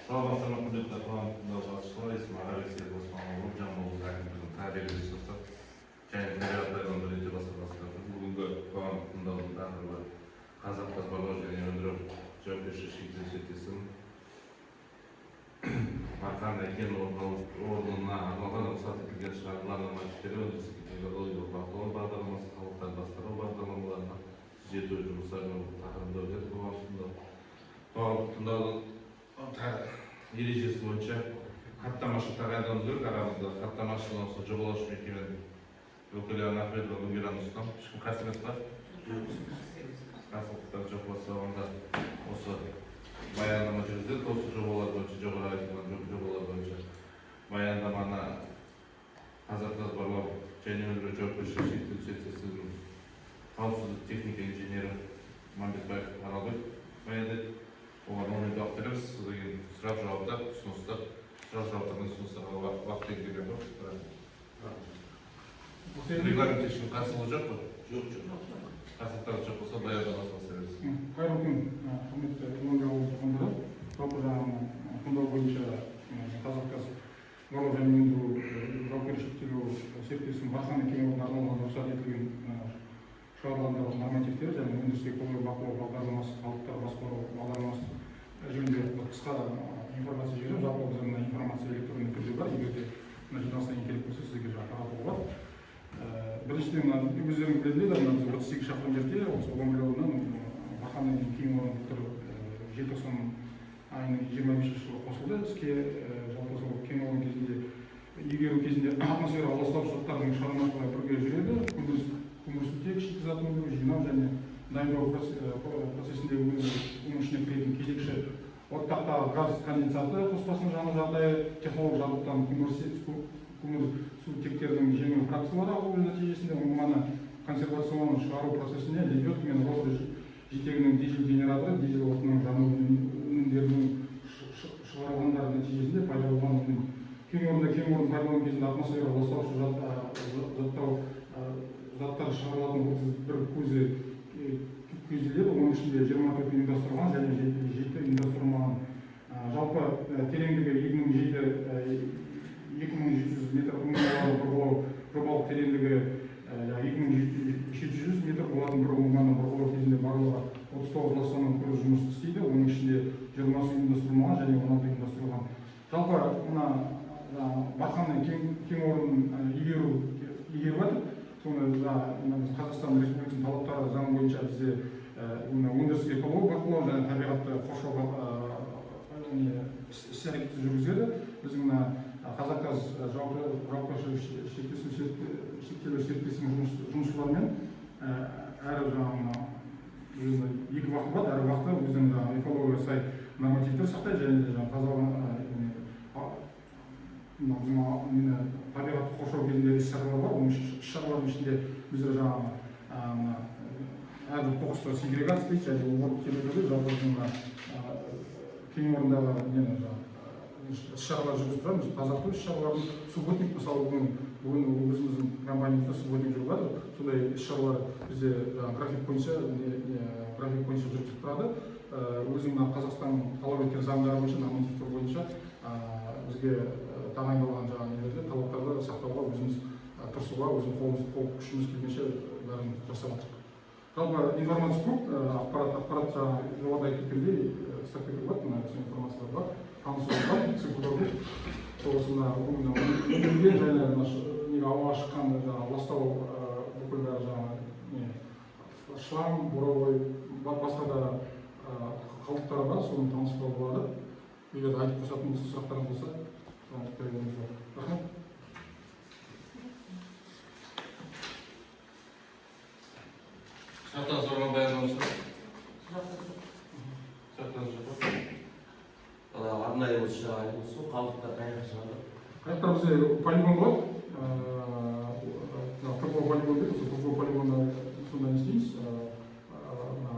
Саламатсыздар ма құрметті қоғамдық басшылар, есімім Алексей Босманұлы, Жамбыл әкімдігінің табиғи ресурстар және табиғаттардың реттеу басқармасында бүгінгі қоғамдық тыңдаудың тақырыбы Қазақгаз барлау және өндіру жауапкершілігі шектеулі серіктестігінің Марқанды кен орнына арналған рұқсат етілген шығарылған матчтері өндірістік экологиялық бақылау бағдарламасы, халықты басқару бағдарламаларына түзету жұмыстарының тақырыбында өтеді. Қоғамдық тыңдаудың ережесі бойынша хаттамашы тағайындауымыз керек. Арамызда хаттамашы осы жобалаушы мекеменің өкілі Анахметова Гүлмира Нұрсұлтан. Ешкім қарсы емес па? Қарсылықтар жоқ болса, онда осы баяндама жүргізіледі. Осы жобалар бойынша, жоғары айтылған жобалар бойынша баяндаманы Қазақгаз барлау және өндіру жауапкершілігі шектеулі серіктестігінің қауіпсіздік техника инженері Мамбетбаев Аралбек баяндайды. Оған моментті алып береміз. Сіздерге сұрақ жауаптар, ұсыныстар, сұрақ жауаптардың ұсыныстарға уақыт берілген жоқ. Регламентте ешкім қарсылығы жоқ па? Жоқ. Қарсылықтар жоқ болса, баяндамасын бастаймыз. Қайырлы күн, құрметті өңір ауыл тұрғындары. Жалпы жаңағы тыңдау бойынша Қазақгаз барлау және өндіру жауапкершілігі шектеулі серіктестігінің Марқанды кен орнына арналған рұқсат етілген шығарылған нормативтері және өндірістік экологиялық бақылау бағдарламасы, халықты басқару бағдарламасы жөнінде қысқа информация жіберемін. Жалпы біз мына информация электронды түрде бар. Егер де мына жиналыстан керек болса, сізге таратуға бар. Біріншіден, өздеріңіз білесіздер, біз 38 шақырым жерде осы өңір ауылынан Марқанды кен орны былтыр желтоқсан айының 25 жылы қосылды іске. Жалпы сол кен орны кезінде игеру кезінде атмосфера ластаушы заттардың шығармашылығы бірге жүреді. Көмірсутек, шикізат өндіру, жинау және дайындау процесіндегі оның ішіне кіретін кезекші оттақтағы газ конденсаты қоспасының жану жағдайы, технолог жабдықтан көмірсутектердің жеңіл фракциялары алу нәтижесінде ұңғыманы консервациялау шығару процесіне лебед мен роды жетегінің дизель генераторы, дизель отының жану өнімдерінің шығарылғандары нәтижесінде пайда болған өнім. Кен орнын пайдалану кезінде атмосфера ластаушы заттар шығарылатын 31 көзі көзделеді. Оның ішінде 24 ұйымдастырылған және 7 ұйымдастырылмаған. Жалпы тереңдігі 2700 метр ұңғыманы бұрғылау, жобалық тереңдігі 2700 метр болатын бір ұңғыманы бұрғылау кезінде барлығы 39 ластану көзі жұмыс істейді. Оның ішінде 20 ұйымдастырылмаған және 16 ұйымдастырылған. Жалпы мына Марқанды кен орнын игеріп жатыр. Қазақстан Республикасының талаптары заң бойынша бізде өндірістік экологиялық бақылау және табиғатты қоршау іс-әрекеті жүргізеді. Біздің Қазақгаз жауапкершілігі шектеулі серіктестігінің жұмысшыларымен әрі екі уақыт бар, әр уақытта өзінің экологияға сай нормативтер сақтайды және табиғатты қоршау кезінде іс-шаралар бар. Оның іс-шаралардың ішінде біздер әрбір қоқысты сегрегация дейді, және ол келеді. Жалпы кен орнындағы іс-шаралар жүргізіп тұрамыз. Тазарту іс-шараларын, субботник, мысалы бүгін өзіміздің компаниямызда субботник жүріп жатыр. Сондай іс-шаралар бізде график бойынша жүргізіп тұрады. Өзінің Қазақстан талап еткен заңдары бойынша, нормативтер бойынша бізге тағайындалған талаптарды сақтауға өзіміз тырысуға, өзіміз қол күшіміз келгенше бәрін жасап жатырмыз. Жалпы информация көп, ақпарат жоғарыда айтып кеткендей статистика бар, информациялар бар, танысуға цифрларды соғысында өндірілген және ауаға шыққан ластау бүкіл шлам, буровой, басқа да қалдықтары бар, соны танысуға болады. Егер айтып қосатын сұрақтарыңыз болса, рахмет. Сұрақтан сұраған баяндамасы? Сұрақтан жоқ. Арнайы осы шығарайын болсын, қалдықтар қайда шығады? Қайда бізде полигон болады. ТПО полигон дейді, осы ТПО полигонда сонда не істейміз?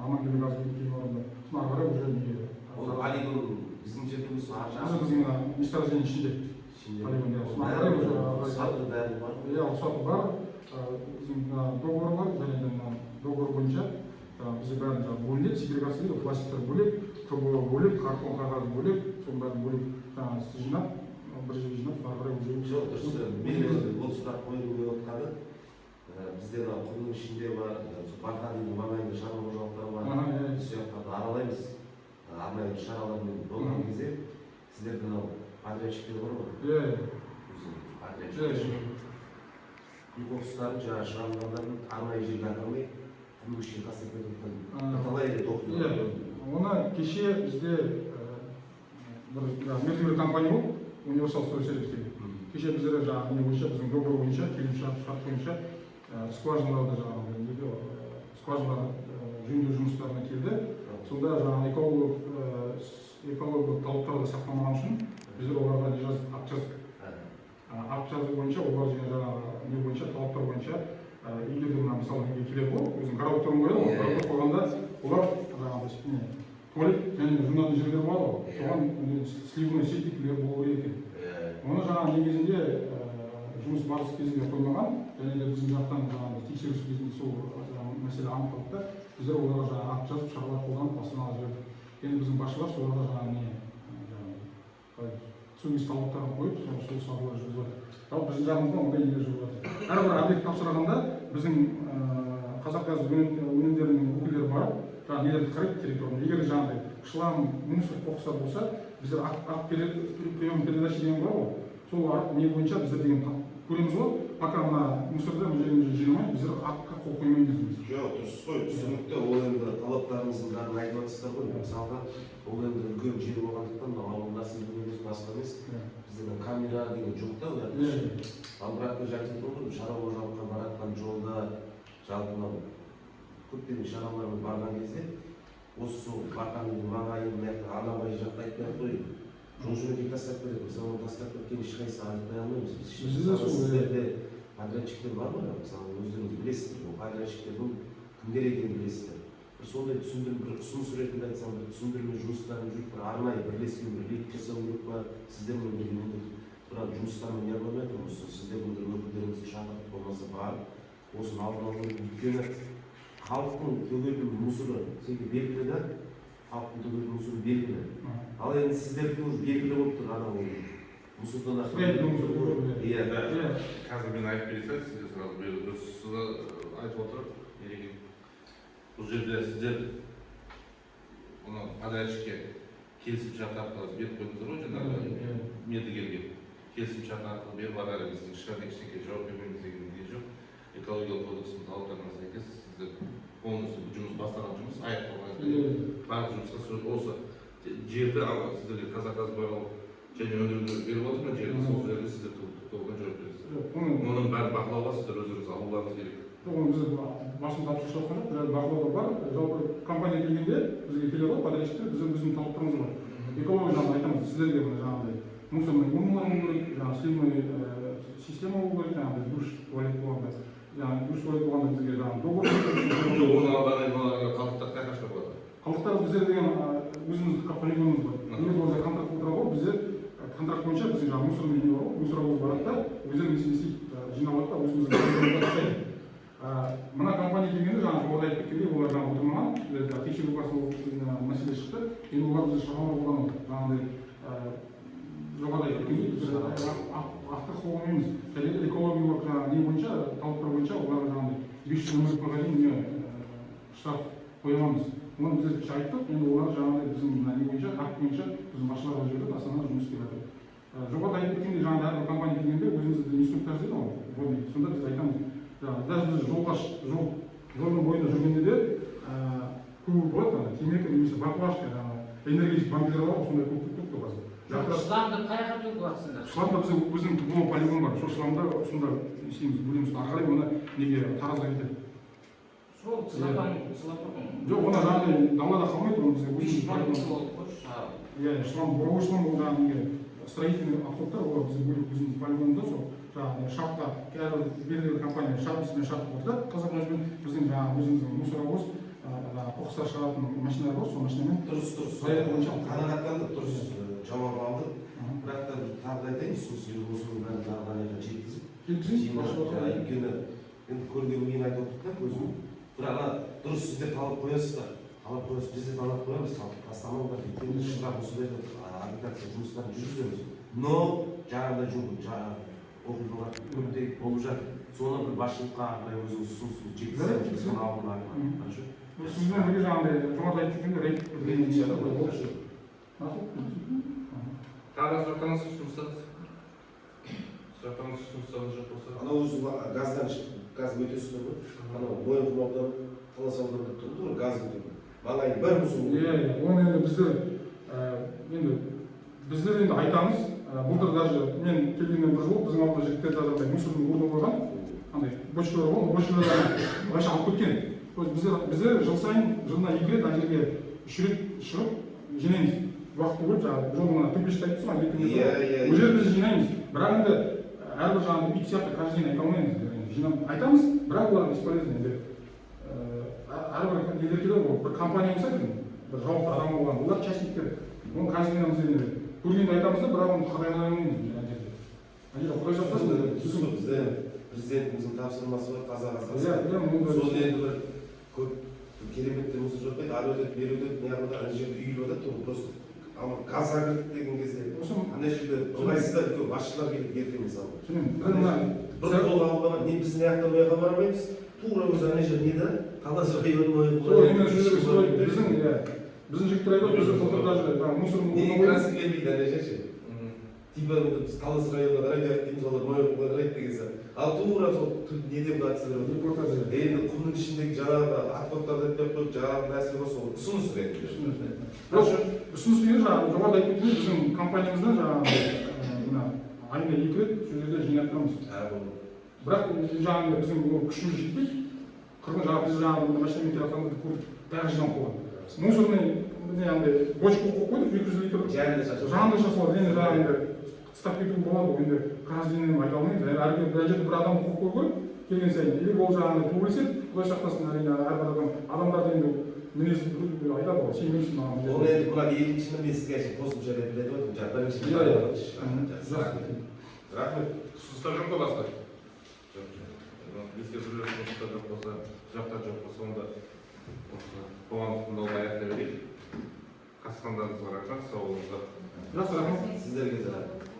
Амангелді газ кен орнында. Соны ары қарай уже неге? Ол полигон біздің жерде осы ар жағы? Біздің месторождение ішінде. Саты бәрі бар? Иә, саты бар. Біздің договор бар, және договор бойынша бізде бәрін бөлінеді, сегрегация дейді, пластиктар бөлек, КБО бөлек, картон қағаз бөлек, соның бәрін бөлек жаңағы жинап, бір жерге жинап, ары қарай уже жоқ дұрыс. Мен бұл сұрақ қойғым келіп отқаны, бізде мына құмның ішінде бар, Барқанның маңайында шаруа қожалықтары бар, сияқтарды аралаймыз. Арнайы шаралармен болған кезде сіздердің мынау подрядчиктер бар ғой? Подрядчиктер. Үй қоқыстарын жаңағы шығарылғандарын арнайы жерге арнамай құмның ішіне тастап кетіп талай рет оқиға. Оны кеше бізде бір мердігер компания болды, универсал сервис деген. Кеше біздер жаңағы не бойынша, біздің договор бойынша, келісімшарт бойынша скважиналарды жаңағы скважиналар жөндеу жұмыстарына келді. Сонда жаңағы экологиялық талаптарды сақтамаған үшін біздер оларға не жаздық, акт жаздық. Акт жазу бойынша олар жаңағы не бойынша, талаптар бойынша егер де мысалы неге келеді ғой, өзінің коробкаларын қояды ғой, коробка қойғанда олар жаңағы туалет және жуынатын жерлер болады ғой, соған сливной септиктер болу керек екен. Оны жаңағы негізінде жұмыс барысы кезінде қоймаған, және де біздің жақтан жаңағы тексеріс кезінде сол мәселе анықталды да, біздер оларға жаңағы акт жазып шаралар қолданып астана жібердік. Енді біздің басшылар соларға жаңағы сөгіс талаптарын қойып, сол шаралар жүргізіп жатыр. Ал біздің жағымызда ондай нелер жүріп жатыр. Әрбір объект тапсырғанда біздің Қазақгаз өнімдерінің өкілдері барып, жаңағы нелерді қарайды территорияны. Егер жаңағыдай шлам, мусор, қоқыстар болса, біздер акт прием передача деген бар ғой, сол не бойынша біздер деген көреміз ғой, пока мына мусорды бұл жерімізде жинамай, біздер актқа қол қоймаймыз дейміз. Жоқ, дұрыс қой, түсінікті. Ол енді талаптарыңыздың бәрін айтып жатсыздар ғой. Мысалға, ол енді үлкен жер болғандықтан, ауылда сіздің өзіңіз басқа емес. Біздің камера деген жоқ та, ал бірақ та жаңағы ғой, шаруа қожалыққа баратқан жолда, жалпы мынау көптеген шараларға барған кезде, осы сол Барқанның маңайы, Анабай жақты айтпай ақ қойып, жол-жөнекей тастап береді. Біз оны тастап кеткен ешқайсысы айтпай алмаймыз. Сіздерде подрядчиктер бар ма? Мысалы, өздеріңіз білесіздер, ол подрядчиктердің кімдер екенін білесіздер. Бір сондай түсіндіріп, бір ұсыныс ретінде айтсам, бір түсіндірме жұмыстарын жүріп, бір арнайы бірлескен бір рейд жасау керек па? Сіздермен бірге тұрған жұмыстармен не арнамай тұрмыз? Сіздердің бір өкілдеріңізді шақырып болмаса барып, осыны алдын алу керек. Өйткені халықтың төгетін мусоры сізге белгілі да, халықтың төгетін мусоры белгілі. Ал енді сіздердің уже белгілі болып тұр анау мусордан ақы. Иә, қазір мен айтып бересем, сізге сразу беру дұрыс айтып отырып, бұл жерде сіздер оны подрядчикке келісімшарт арқылы беріп қойдыңыздар ғой, жаңағы мердігерге келісімшарт арқылы беріп ары қарай біздің ештеңеге жауап бермейміз деген не жоқ. Экологиялық кодекстің талаптарына сәйкес сіздер полностью жұмыс бастаған жұмыс аяқталған. Барлық жұмысқа осы жерді сіздерге Қазақгаз барлау және өндіруді беріп отыр ма, жерді сол жерде сіздер толығымен жауап бересіздер. Оның бәрін бақылауға сіздер өздеріңіз алуларыңыз керек. Оны біз басында алып шығып жатқан жоқ, бақылауда бар. Жалпы компания келгенде бізге келеді ғой, подрядчиктер, біздің талаптарымыз бар. Экология жағынан айтамыз, сіздерге жаңағыдай мусорный урналар болу керек, жаңағы сливной система болу керек, жаңағыдай душ, туалет болғанда, жаңағы душ, туалет болғанда бізге жаңағы договор. Қалдықтар қай қашқа болады? Қалдықтар біздер деген өзіміздің полигонымыз бар. Егер болса контракт отыра ғой, біздер контракт бойынша біздің жаңағы мусорный не бар ғой, мусоровоз барады да, өздеріңіз жинап алады да, өзіміздің жасайды. Мына компания келгенде жаңағы жоғарыда айтып кеткендей, олар жаңағы отырмаған, тексеру барысында мәселе шықты. Енді олар бізде шаралар қолданып отыр. Жаңағыдай жоғарыда айтып кеткендей, біз ақты қоймаймыз. Және экологиялық не бойынша, талаптар бойынша оларға жаңағыдай 500 мың теңгеге дейін штраф қоймаймыз. Оны біз айттық, енді олар жаңағыдай біздің не бойынша, акт бойынша біздің басшыларға жіберіп, астанада жұмыс істеп жатыр. Жоғарыда айтып кеткендей, жаңағы әрбір компания келгенде өзімізді инструктаж дейді ғой, сонда біз айтамыз. Даже біз жолдың бойында жүргенде де көп болады, темекі немесе баклажка, энергетик банкілер бар, сондай көп қазір. Шламды қай жаққа төгіп жатсыңдар? Шламда біздің ТГО полигон бар, сол шламда осында істейміз, бөлеміз, ары қарай оны неге таразға кетеді. Сол целлофан. Жоқ, оны жаңағыдай далада қалмайды, оны бізге өзіміз полигон. Иә, шлам, буровой шлам, ол жаңағы строительный автобустар, олар бізге бөлек өзіміз полигонда сол. Шартқа, белгілі компания шартысымен шарт болды, Қазақгазбен біздің өзіміздің мусоровоз, қоқыстар шығаратын машиналар бар, сол машинамен дұрыс қанағаттандық, дұрыс жауап алдық. Бірақ та тағы да айтайын, осының бәрін тағыдан жеткізіп, өйткені енді көргеннен кейін айтып отырдық та көзім. Бірақ дұрыс сіздер талап қоясыздар. талап қоясыз, біз де талап қоямыз, астаналар бүткенде штаб осындай агитация жұмыстарын жүргіземіз. Но жаңағыдай оқиғалар көптей болып жатыр. Соны бір басшылыққа қарай өзіңіз ұсынысын жеткізсеңіз, соны алдын ала. Хорошо? Сіздің бірге жаңағыдай жұмада айтып жүргенде рейд Тағы да сұрақтарыңыз жұмыстарыңыз? Сұрақтарыңыз жұмыстарыңыз жоқ болса? Анау өзі газдан шығып, газ өтесіздер ғой. Анау Мойынқұмалдан, Талас ауданында тұрды ғой, газ өтеді. Маңайын бәрі мұсыл. Оны енді біздер енді айтамыз. Былтыр даже мен келгеннен бір жыл біздің ауылда жігіттер жаңағыдай мусорный урны қойған. Андай бочкалар болды, бочкалардан былайша алып кеткен. Біздер жыл сайын жылына 2 рет ана жерге 3 рет шығып жинаймыз. Уақытты бөліп жаңағы жолына төмпешті айтыпсың ғой, ол жерде біз жинаймыз. Бірақ енді әрбір жаңағы ит сияқты каждый день айта алмаймыз. Айтамыз, бірақ олар бесполезно енді. Әрбір нелер келеді ғой, бір компания болса екен, бір жауапты адам болған, олар частниктер. Оны каждый день біз енді көргенде айтамыз да, бірақ оны қадағалай алмаймыз ана жерде. Ана жерде құдай сақтасын. Бізде президентіміздің тапсырмасы бар, таза Сол енді бір көп кереметтеріміз жоқпайды, ары өтеді, бері өтеді, неғылда ана жерде үйіліп өтеді, ол просто газ агрет деген кезде ана жерде ыңғайсыздар көп басшылар келіп ертең мысалы. Бір қолға алынбаған, не біз не жақтан ояққа бармаймыз, тура өзі ана жер неді, Талас районының біздің жігіттер айтады, біздің былтыр даже мусорный Неге красы келмейді ана жерше? типа біз Талас районына қарайды дейміз, олар Мойынқұмға қарайды деген сияқты. Ал тура сол неден қатысылыр. Енді құмның ішіндегі жаңағы атпақтарды айтпай қойып, жаңағы нәрсе болса, ол ұсыныс ретінде. Ұсыныс деген жаңағы жоғарыда айтып кеткен біздің компаниямыздан жаңағы айына 2 рет сол жерде жинап тұрамыз. Бірақ жаңағы біздің күшіміз жетпейді. Қырғын жаңағы біз жаңағы машинамен келатқанымызды көріп бәрі жинап қойған. Мусорный андай бочка қойып қойдық 200 литр. Жанында шашылады. Енді жаңағы енді қыстап кетуі болады, енді каждый день айта алмаймыз. Әрбір жерде бір адам қойып қойып келген сайын. Или ол жаңағы төбелеседі, құдай сақтасын, әрине әрбір адамдарды енді мінез айтады ғой, сенбейсің маған. Оны енді мына екіншіні мен сізге қосымша ретінде айтып отырмын. Рахмет. Ұсыныстар жоқ па басқа? Ескертулер ұсыныстар жоқ болса, жақтар жоқ болса, онда қоғамдық тыңдауды аяқтай берейік. Қатысқандарыңызға рахмет, сау болыңыздар. Жақсы, рахмет. Сіздерге де рахмет.